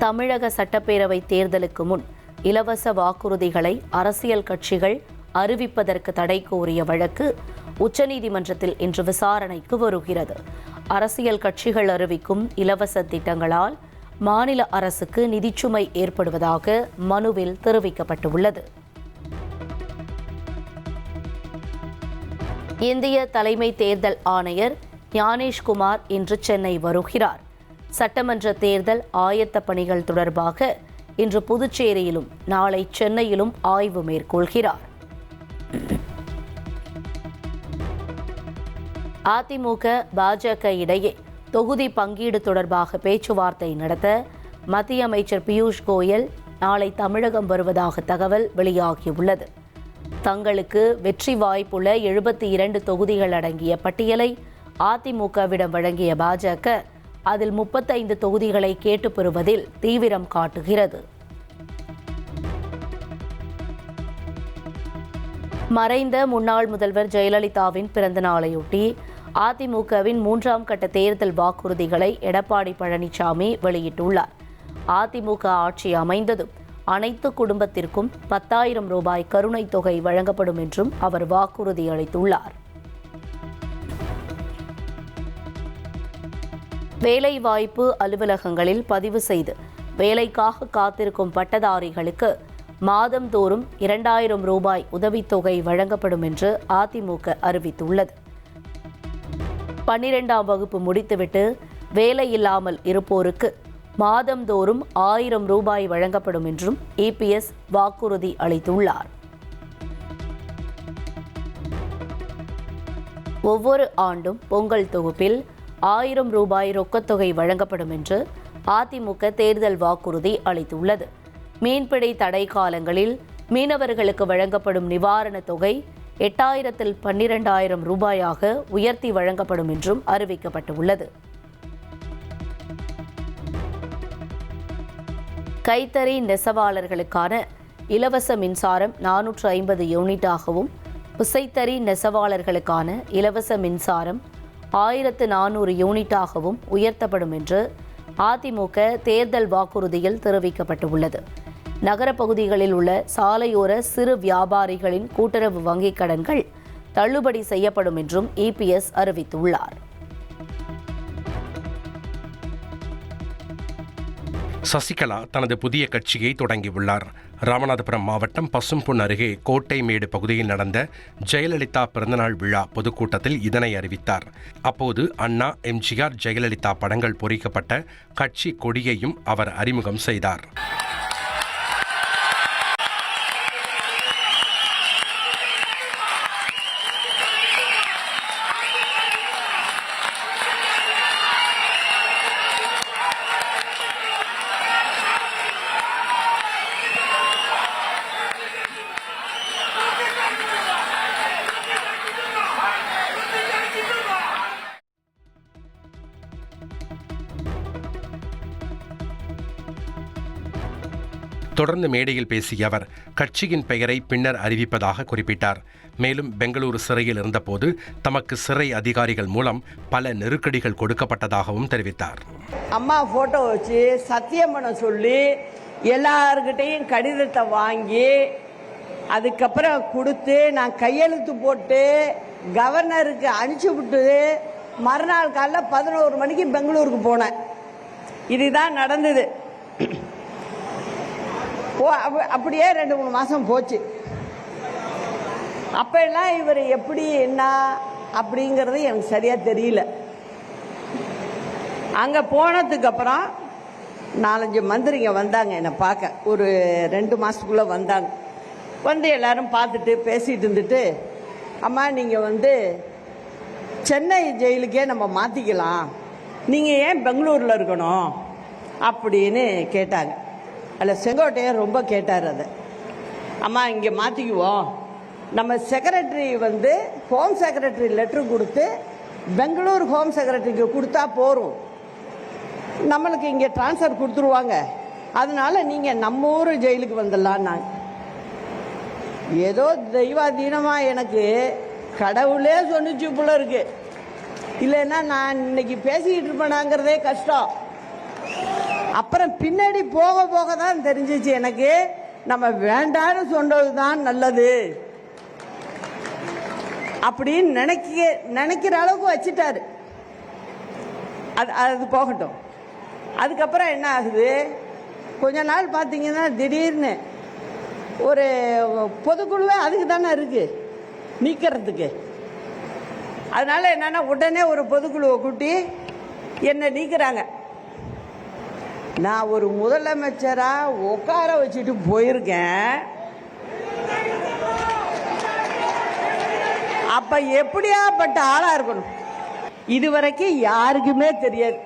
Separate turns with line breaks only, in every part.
தமிழக சட்டப்பேரவை தேர்தலுக்கு முன் இலவச வாக்குறுதிகளை அரசியல் கட்சிகள் அறிவிப்பதற்கு தடை கோரிய வழக்கு உச்சநீதிமன்றத்தில் இன்று விசாரணைக்கு வருகிறது. அரசியல் கட்சிகள் அறிவிக்கும் இலவச திட்டங்களால் மாநில அரசுக்கு நிதிச்சுமை ஏற்படுவதாக மனுவில் தெரிவிக்கப்பட்டுள்ளது. இந்திய தலைமை தேர்தல் ஆணையர் ஞானேஷ்குமார் இன்று சென்னை வருகிறார். சட்டமன்ற தேர்தல் ஆயத்த பணிகள் தொடர்பாக இன்று புதுச்சேரியிலும் நாளை சென்னையிலும் ஆய்வு மேற்கொள்கிறார். அதிமுக பாஜக இடையே தொகுதி பங்கீடு தொடர்பாக பேச்சுவார்த்தை நடத்த மத்திய அமைச்சர் பியூஷ் கோயல் நாளை தமிழகம் வருவதாக தகவல் வெளியாகியுள்ளது. தங்களுக்கு வெற்றி வாய்ப்புள்ள 72 தொகுதிகள் அடங்கிய பட்டியலை அதிமுகவிடம் வழங்கிய பாஜக அதில் 35 தொகுதிகளை கேட்டு பெறுவதில் தீவிரம் காட்டுகிறது. மறைந்த முன்னாள் முதல்வர் ஜெயலலிதாவின் பிறந்த நாளையொட்டி அதிமுகவின் 3ஆம் கட்ட தேர்தல் வாக்குறுதிகளை எடப்பாடி பழனிசாமி வெளியிட்டுள்ளார். அதிமுக ஆட்சி அமைந்ததும் அனைத்து குடும்பத்திற்கும் 10,000 ரூபாய் கருணைத் தொகை வழங்கப்படும் என்றும் அவர் வாக்குறுதி அளித்துள்ளார். வேலைவாய்ப்பு அலுவலகங்களில் பதிவு செய்து வேலைக்காக காத்திருக்கும் பட்டதாரிகளுக்கு மாதந்தோறும் 2,000 ரூபாய் உதவித்தொகை வழங்கப்படும் என்று அதிமுக அறிவித்துள்ளது. 12ஆம் வகுப்பு முடித்துவிட்டு வேலை இல்லாமல் இருப்போருக்கு மாதந்தோறும் 1,000 ரூபாய் வழங்கப்படும் என்றும் இபிஎஸ் வாக்குறுதி அளித்துள்ளார். ஒவ்வொரு ஆண்டும் பொங்கல் தொகுப்பில் 1,000 ரூபாய் ரொக்கத்தொகை வழங்கப்படும் என்று அதிமுக தேர்தல் வாக்குறுதி அளித்துள்ளது. மீன்பிடி தடை காலங்களில் மீனவர்களுக்கு வழங்கப்படும் நிவாரணத் தொகை 8,000 12,000 ரூபாயாக உயர்த்தி வழங்கப்படும் என்றும் அறிவிக்கப்பட்டுள்ளது. கைத்தறி நெசவாளர்களுக்கான இலவச மின்சாரம் 450 யூனிட்டாகவும், விசைத்தறி நெசவாளர்களுக்கான இலவச மின்சாரம் 1,400 யூனிட்டாகவும் உயர்த்தப்படும் என்று அதிமுக தேர்தல் வாக்குறுதியில் தெரிவிக்கப்பட்டுள்ளது. நகரப் பகுதிகளில் உள்ள சாலையோர சிறு வியாபாரிகளின் கூட்டுறவு வங்கிக் கடன்கள் தள்ளுபடி செய்யப்படும் என்றும் இபிஎஸ் அறிவித்துள்ளார்.
சசிகலா தனது புதிய கட்சியை தொடங்கியுள்ளார். ராமநாதபுரம் மாவட்டம் பசும்பொன் அருகே கோட்டைமேடு பகுதியில் நடந்த ஜெயலலிதா பிறந்தநாள் விழா பொதுக்கூட்டத்தில் இதனை அறிவித்தார். அப்போது அண்ணா, எம்ஜிஆர், ஜெயலலிதா படங்கள் பொறிக்கப்பட்ட கட்சி கொடியையும் அவர் அறிமுகம் செய்தார். தொடர்ந்து மேடையில் பேசிய அவர் கட்சியின் பெயரை பின்னர் அறிவிப்பதாக குறிப்பிட்டார். மேலும் பெங்களூரு சிறையில் இருந்தபோது தமக்கு சிறை அதிகாரிகள் மூலம் பல நெருக்கடிகள் கொடுக்கப்பட்டதாகவும் தெரிவித்தார்.
அம்மா போட்டோ வச்சு சத்தியம் பண்ண சொல்லி எல்லார்கிட்டையும் கடிதத்தை வாங்கி அதுக்கப்புறம் கொடுத்து நான் கையெழுத்து போட்டு கவர்னருக்கு அனுப்பிச்சு விட்டு மறுநாள் காலைல 11 மணிக்கு பெங்களூருக்கு போனேன். இதுதான் நடந்தது. அப்படியே 2-3 மாசம் போச்சு. அப்ப எல்லாம் இவர் எப்படி என்ன அப்படிங்கறது எனக்கு சரியா தெரியல. அங்க போனதுக்கு அப்புறம் 4-5 மந்திரிங்க வந்தாங்க என்னை பார்க்க. ஒரு 2 மாசத்துக்குள்ள வந்தாங்க. வந்து எல்லாரும் பார்த்துட்டு பேசிட்டு இருந்துட்டு, அம்மா நீங்க சென்னை ஜெயிலுக்கே நம்ம மாத்திக்கலாம், நீங்க ஏன் பெங்களூர்ல இருக்கணும் அப்படின்னு கேட்டாங்க. அதில் செங்கோட்டையர் ரொம்ப கேட்டார். அதை அம்மா இங்கே மாற்றிக்குவோம், நம்ம செக்ரட்டரி ஹோம் செக்ரட்டரி லெட்ரு கொடுத்து பெங்களூர் ஹோம் செக்ரட்டரிக்கு கொடுத்தா போகிறோம், நம்மளுக்கு இங்கே டிரான்ஸ்ஃபர் கொடுத்துருவாங்க, அதனால நீங்கள் நம்ம ஊர் ஜெயிலுக்கு வந்துடலான்னாங்க. ஏதோ தெய்வாதீனமாக எனக்கு கடவுளே சொன்னிச்சு போல இருக்கு. இல்லைன்னா நான் இன்னைக்கு பேசிக்கிட்டு இருப்பேனாங்கிறதே கஷ்டம். அப்புறம் பின்னாடி போக போக தான் தெரிஞ்சிச்சு எனக்கு நம்ம வேண்டான்னு சொன்னது தான் நல்லது அப்படின்னு நினைக்கிற அளவுக்கு வச்சுட்டாரு. அது போகட்டும். அதுக்கப்புறம் என்ன ஆகுது, கொஞ்ச நாள் பார்த்தீங்கன்னா திடீர்னு ஒரு பொதுக்குழுவே அதுக்கு தானே இருக்கு நீக்கிறதுக்கு. அதனால என்னன்னா உடனே ஒரு பொதுக்குழுவை கூட்டி என்னை நீக்கிறாங்க. நான் ஒரு முதலமைச்சராக உட்கார வச்சுட்டு போயிருக்கேன். அப்ப எப்படியாப்பட்ட ஆளா இருக்கணும் இதுவரைக்கும் யாருக்குமே தெரியாது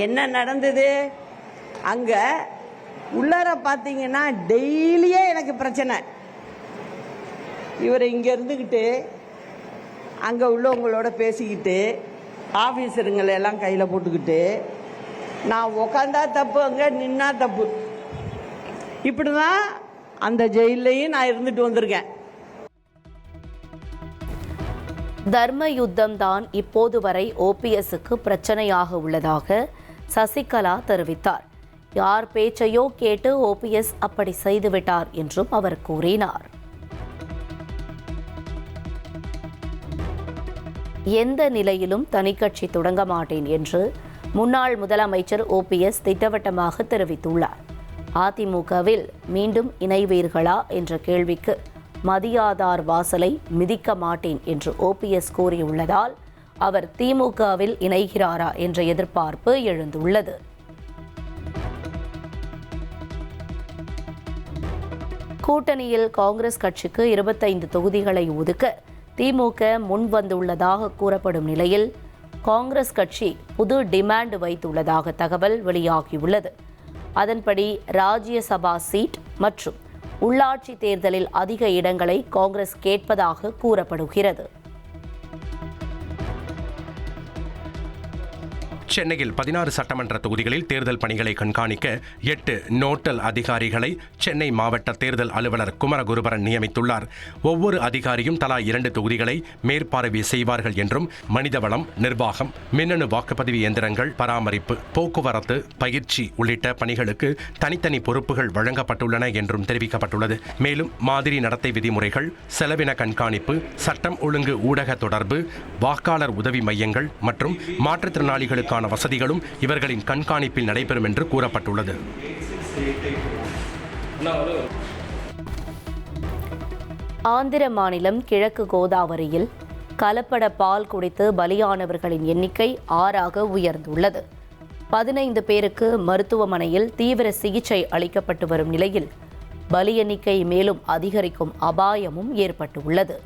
என்ன நடந்தது. அங்க உள்ளார பார்த்தீங்கன்னா டெய்லியே எனக்கு பிரச்சனை. இவர் இங்க இருந்துக்கிட்டு அங்க உள்ளவங்களோட பேசிக்கிட்டு ஆபீசருங்களை எல்லாம் கையில போட்டுக்கிட்டு நான் உக்காந்தா தப்பு, அங்க நின்னா தப்பு. இப்படிதான் அந்த ஜெயிலையும் நான் இருந்துட்டு வந்திருக்கேன்.
தர்ம யுத்தம் தான் இப்போது வரை ஓபிஎஸ்க்கு பிரச்சனையாக உள்ளதாக சசிகலா தெரிவித்தார். யார் பேச்சையோ கேட்டு ஓபிஎஸ் அப்படி செய்துவிட்டார் என்றும் அவர் கூறினார். எந்த நிலையிலும் தனிக்கட்சி தொடங்க மாட்டேன் என்று முன்னாள் முதலமைச்சர் ஓபிஎஸ் திட்டவட்டமாக தெரிவித்துள்ளார். அதிமுகவில் மீண்டும் இணைவீர்களா என்ற கேள்விக்கு மதியாதார் வாசலை மிதிக்க மாட்டேன் என்று ஓபிஎஸ் கூறியுள்ளதால் அவர் திமுகவில் இணைகிறாரா என்ற எதிர்பார்ப்பு எழுந்துள்ளது. கூட்டணியில் காங்கிரஸ் கட்சிக்கு 25 தொகுதிகளை ஒதுக்க திமுக முன் வந்துள்ளதாக கூறப்படும் நிலையில் காங்கிரஸ் கட்சி புது டிமாண்ட் வைத்துள்ளதாக தகவல் வெளியாகியுள்ளது. அதன்படி ராஜ்யசபா சீட் மற்றும் உள்ளாட்சி தேர்தலில் அதிக இடங்களை காங்கிரஸ் கேட்பதாக கூறப்படுகிறது.
சென்னையில் 16 சட்டமன்ற தொகுதிகளில் தேர்தல் பணிகளை கண்காணிக்க 8 நோட்டல் அதிகாரிகளை சென்னை மாவட்ட தேர்தல் அலுவலர் குமரகுருபரன் நியமித்துள்ளார். ஒவ்வொரு அதிகாரியும் தலா 2 தொகுதிகளை மேற்பார்வை செய்வார்கள் என்றும் மனிதவளம், நிர்வாகம், மின்னணு வாக்குப்பதிவு இயந்திரங்கள் பராமரிப்பு, போக்குவரத்து, பயிற்சி உள்ளிட்ட பணிகளுக்கு தனித்தனி பொறுப்புகள் வழங்கப்பட்டுள்ளன என்றும் தெரிவிக்கப்பட்டுள்ளது. மேலும் மாதிரி நடத்தை விதிமுறைகள், செலவின கண்காணிப்பு, சட்டம் ஒழுங்கு ஊடக தொடர்பு, வாக்காளர் உதவி மையங்கள் மற்றும் மாற்றுத்திறனாளிகளுக்கான வசதிகளும் இவர்களின் கண்காணிப்பில் நடைபெறும் என்று கூறப்பட்டுள்ளது.
ஆந்திர மாநிலம் கிழக்கு கோதாவரியில் கலப்பட பால் குடித்து பலியானவர்களின் எண்ணிக்கை 6ஆக உயர்ந்துள்ளது. 15 பேருக்கு மருத்துவமனையில் தீவிர சிகிச்சை அளிக்கப்பட்டு வரும் நிலையில் பலி எண்ணிக்கை மேலும் அதிகரிக்கும் அபாயமும் ஏற்பட்டுள்ளது.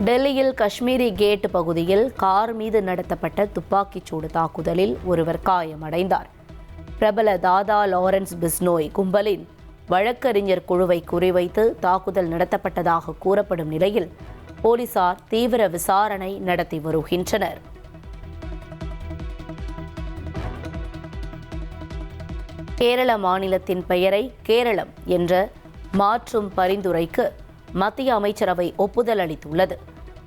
டெல்லியில் காஷ்மீரி கேட் பகுதியில் கார் மீது நடத்தப்பட்ட துப்பாக்கிச்சூடு தாக்குதலில் ஒருவர் காயமடைந்தார். பிரபல தாதா லாரன்ஸ் பிஸ்னோய் கும்பலின் வழக்கறிஞர் குழுவை குறிவைத்து தாக்குதல் நடத்தப்பட்டதாக கூறப்படும் நிலையில் போலீசார் தீவிர விசாரணை நடத்தி வருகின்றனர். கேரள மாநிலத்தின் பெயரை கேரளம் என்ற மாற்றும் பரிந்துரைக்கு மத்திய அமைச்சரவை ஒப்புதல் அளித்துள்ளது.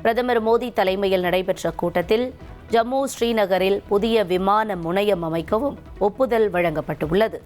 பிரதமர் மோடி தலைமையில் நடைபெற்ற கூட்டத்தில் ஜம்மு ஸ்ரீநகரில் புதிய விமான முனையம் அமைக்கவும் ஒப்புதல் வழங்கப்பட்டுள்ளது.